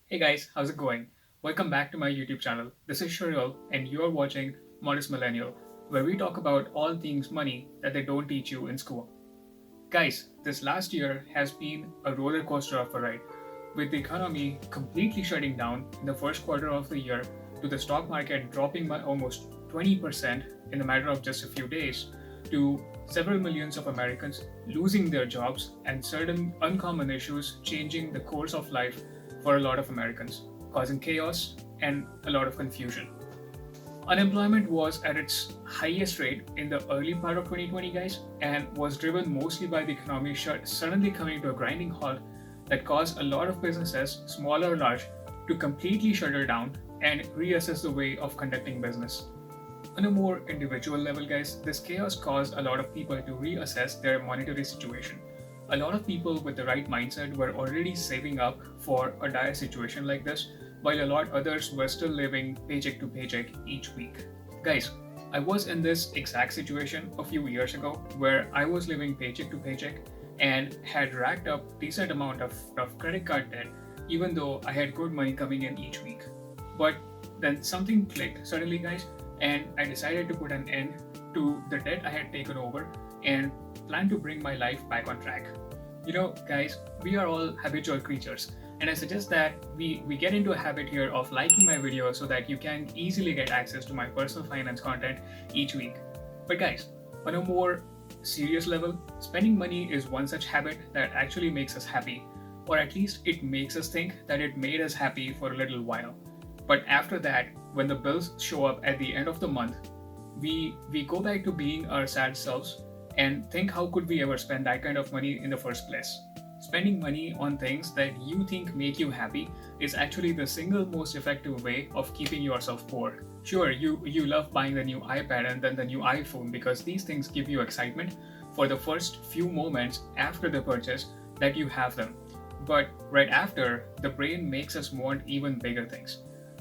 Hey guys, how's it going? Welcome back to my YouTube channel. This is Shuriel, and you're watching Modest Millennial, where we talk about all things money that they don't teach you in school. Guys, this last year has been a roller coaster of a ride, with the economy completely shutting down in the first quarter of the year, to the stock market dropping by almost 20% in a matter of just a few days, to several millions of Americans losing their jobs, and certain uncommon issues changing the course of life for a lot of Americans, causing chaos and a lot of confusion. Unemployment was at its highest rate in the early part of 2020, guys, and was driven mostly by the economy suddenly coming to a grinding halt that caused a lot of businesses, small or large, to completely shutter down and reassess the way of conducting business. On a more individual level, guys, this chaos caused a lot of people to reassess their monetary situation. A lot of people with the right mindset were already saving up for a dire situation like this, while a lot others were still living paycheck to paycheck each week. Guys, I was in this exact situation a few years ago where I was living paycheck to paycheck and had racked up decent amount of credit card debt even though I had good money coming in each week. But then something clicked suddenly, guys, and I decided to put an end to the debt I had taken over and plan to bring my life back on track. Guys, we are all habitual creatures, and I suggest that we get into a habit here of liking my videos so that you can easily get access to my personal finance content each week. But guys, on a more serious level, spending money is one such habit that actually makes us happy, or at least it makes us think that it made us happy for a little while. But after that, when the bills show up at the end of the month, we go back to being our sad selves and think how could we ever spend that kind of money in the first place. Spending money on things that you think make you happy is actually the single most effective way of keeping yourself poor. Sure, you love buying the new iPad and then the new iPhone because these things give you excitement for the first few moments after the purchase that you have them. But right after, the brain makes us want even bigger things.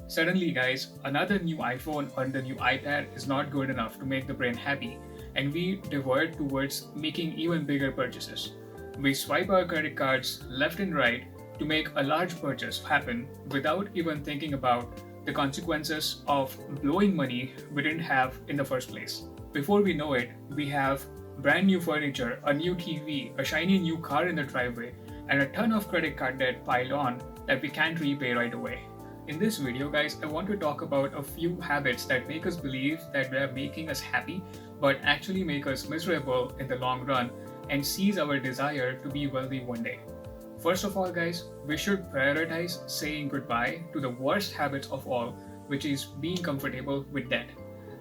Suddenly, guys, another new iPhone or the new iPad is not good enough to make the brain happy, and we divert towards making even bigger purchases. We swipe our credit cards left and right to make a large purchase happen without even thinking about the consequences of blowing money we didn't have in the first place. Before we know it, we have brand new furniture, a new TV, a shiny new car in the driveway, and a ton of credit card debt piled on that we can't repay right away. In this video, guys, I want to talk about a few habits that make us believe that they are making us happy, but actually make us miserable in the long run and seize our desire to be wealthy one day. First of all, guys, we should prioritize saying goodbye to the worst habits of all, which is being comfortable with debt.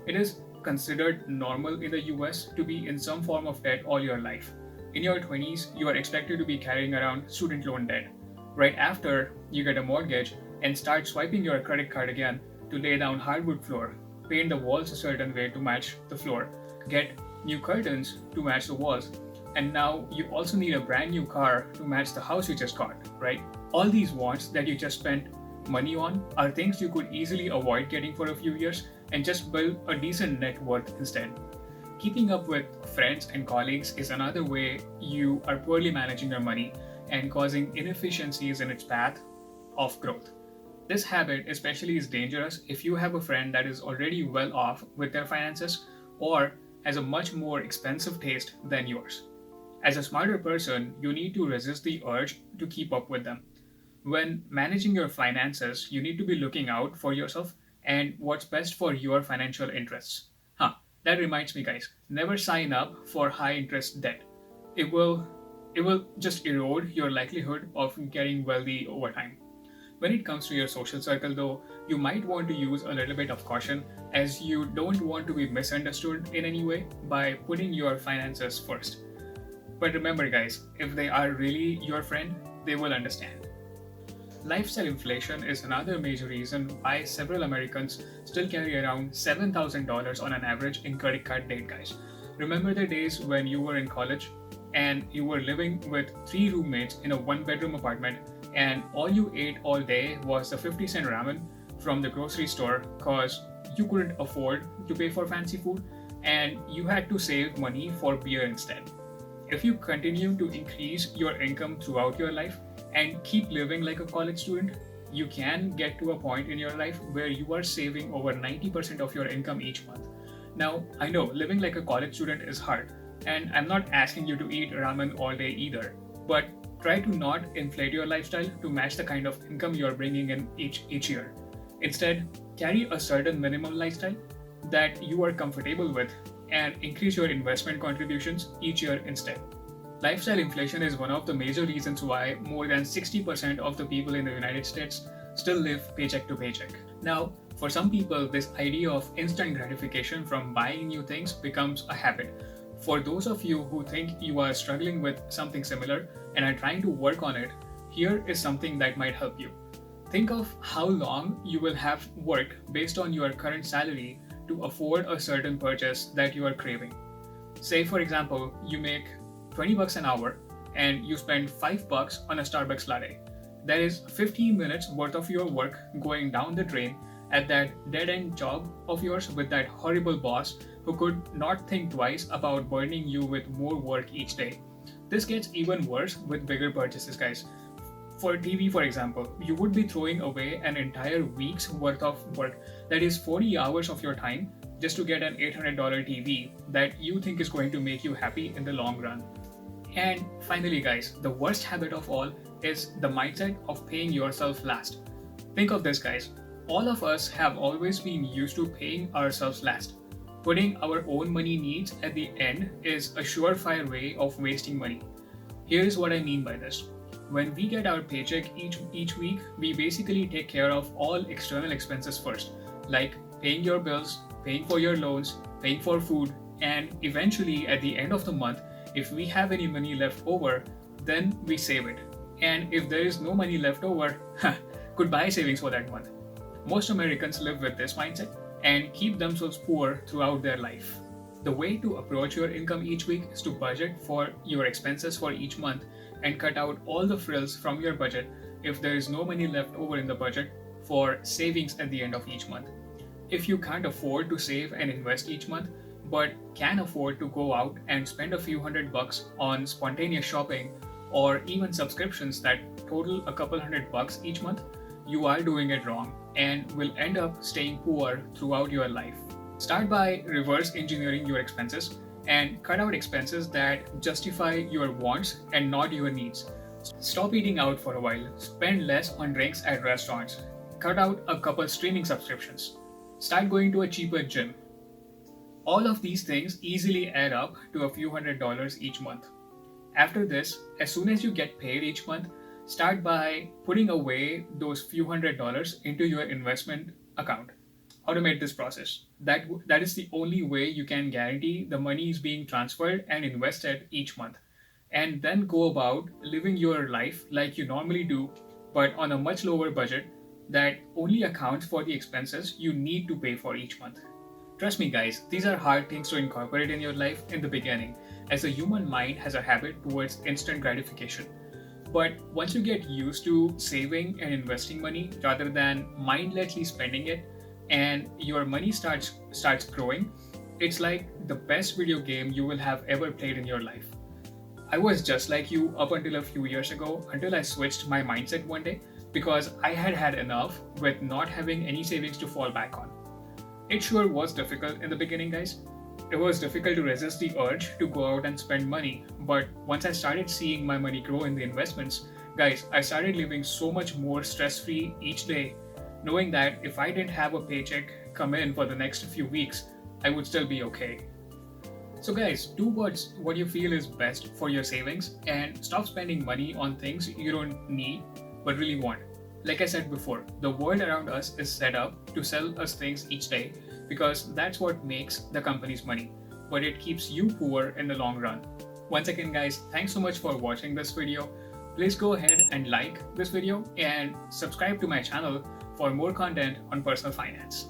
It is considered normal in the US to be in some form of debt all your life. In your 20s, you are expected to be carrying around student loan debt. Right after, you get a mortgage and start swiping your credit card again to lay down hardwood floor, paint the walls a certain way to match the floor, get new curtains to match the walls, and now you also need a brand new car to match the house you just got, right? All these wants that you just spent money on are things you could easily avoid getting for a few years and just build a decent net worth instead. Keeping up with friends and colleagues is another way you are poorly managing your money and causing inefficiencies in its path of growth. This habit especially is dangerous if you have a friend that is already well off with their finances or has a much more expensive taste than yours. As a smarter person, you need to resist the urge to keep up with them. When managing your finances, you need to be looking out for yourself and what's best for your financial interests. That reminds me, guys, never sign up for high interest debt. It will it will just erode your likelihood of getting wealthy over time. When it comes to your social circle, though, you might want to use a little bit of caution as you don't want to be misunderstood in any way by putting your finances first. But remember, guys, if they are really your friend, they will understand. Lifestyle inflation is another major reason why several Americans still carry around $7,000 on an average in credit card debt, guys. Remember the days when you were in college and you were living with three roommates in a one-bedroom apartment and all you ate all day was the 50-cent ramen from the grocery store because you couldn't afford to pay for fancy food and you had to save money for beer instead. If you continue to increase your income throughout your life and keep living like a college student, you can get to a point in your life where you are saving over 90% of your income each month. Now, I know living like a college student is hard, and I'm not asking you to eat ramen all day either, but try to not inflate your lifestyle to match the kind of income you're bringing in each year. Instead, carry a certain minimum lifestyle that you are comfortable with and increase your investment contributions each year instead. Lifestyle inflation is one of the major reasons why more than 60% of the people in the United States still live paycheck to paycheck. Now, for some people, this idea of instant gratification from buying new things becomes a habit. For those of you who think you are struggling with something similar and are trying to work on it, here is something that might help you. Think of how long you will have work based on your current salary to afford a certain purchase that you are craving. Say, for example, you make 20 bucks an hour and you spend 5 bucks on a Starbucks latte. That is 15 minutes worth of your work going down the drain at that dead-end job of yours with that horrible boss who could not think twice about burdening you with more work each day. This gets even worse with bigger purchases, guys. For TV, for example, you would be throwing away an entire week's worth of work, that is 40 hours of your time, just to get an $800 TV that you think is going to make you happy in the long run. And finally, guys, the worst habit of all is the mindset of paying yourself last. Think of this, guys. All of us have always been used to paying ourselves last. Putting our own money needs at the end is a surefire way of wasting money. Here is what I mean by this. When we get our paycheck each week, we basically take care of all external expenses first, like paying your bills, paying for your loans, paying for food, and eventually at the end of the month, if we have any money left over, then we save it. And if there is no money left over, goodbye savings for that month. Most Americans live with this mindset and keep themselves poor throughout their life. The way to approach your income each week is to budget for your expenses for each month and cut out all the frills from your budget if there is no money left over in the budget for savings at the end of each month. If you can't afford to save and invest each month, but can afford to go out and spend a few $100 on spontaneous shopping or even subscriptions that total a couple $100 each month, you are doing it wrong and will end up staying poor throughout your life. Start by reverse engineering your expenses and cut out expenses that justify your wants and not your needs. Stop eating out for a while, spend less on drinks at restaurants, cut out a couple streaming subscriptions, start going to a cheaper gym. All of these things easily add up to a few $100s each month. After this, as soon as you get paid each month, start by putting away those few $100s into your investment account. Automate this process. That is the only way you can guarantee the money is being transferred and invested each month. And then go about living your life like you normally do, but on a much lower budget that only accounts for the expenses you need to pay for each month. Trust me, guys, these are hard things to incorporate in your life in the beginning, as the human mind has a habit towards instant gratification. But once you get used to saving and investing money rather than mindlessly spending it, and your money starts growing, it's like the best video game you will have ever played in your life. I was just like you up until a few years ago, until I switched my mindset one day because I had had enough with not having any savings to fall back on. It sure was difficult in the beginning, guys. It was difficult to resist the urge to go out and spend money, but once I started seeing my money grow in the investments, guys, I started living so much more stress-free each day, knowing that if I didn't have a paycheck come in for the next few weeks, I would still be okay. So guys, do what you feel is best for your savings and stop spending money on things you don't need but really want. Like I said before, the world around us is set up to sell us things each day because that's what makes the company's money, but it keeps you poor in the long run. Once again, guys, thanks so much for watching this video. Please go ahead and like this video and subscribe to my channel for more content on personal finance.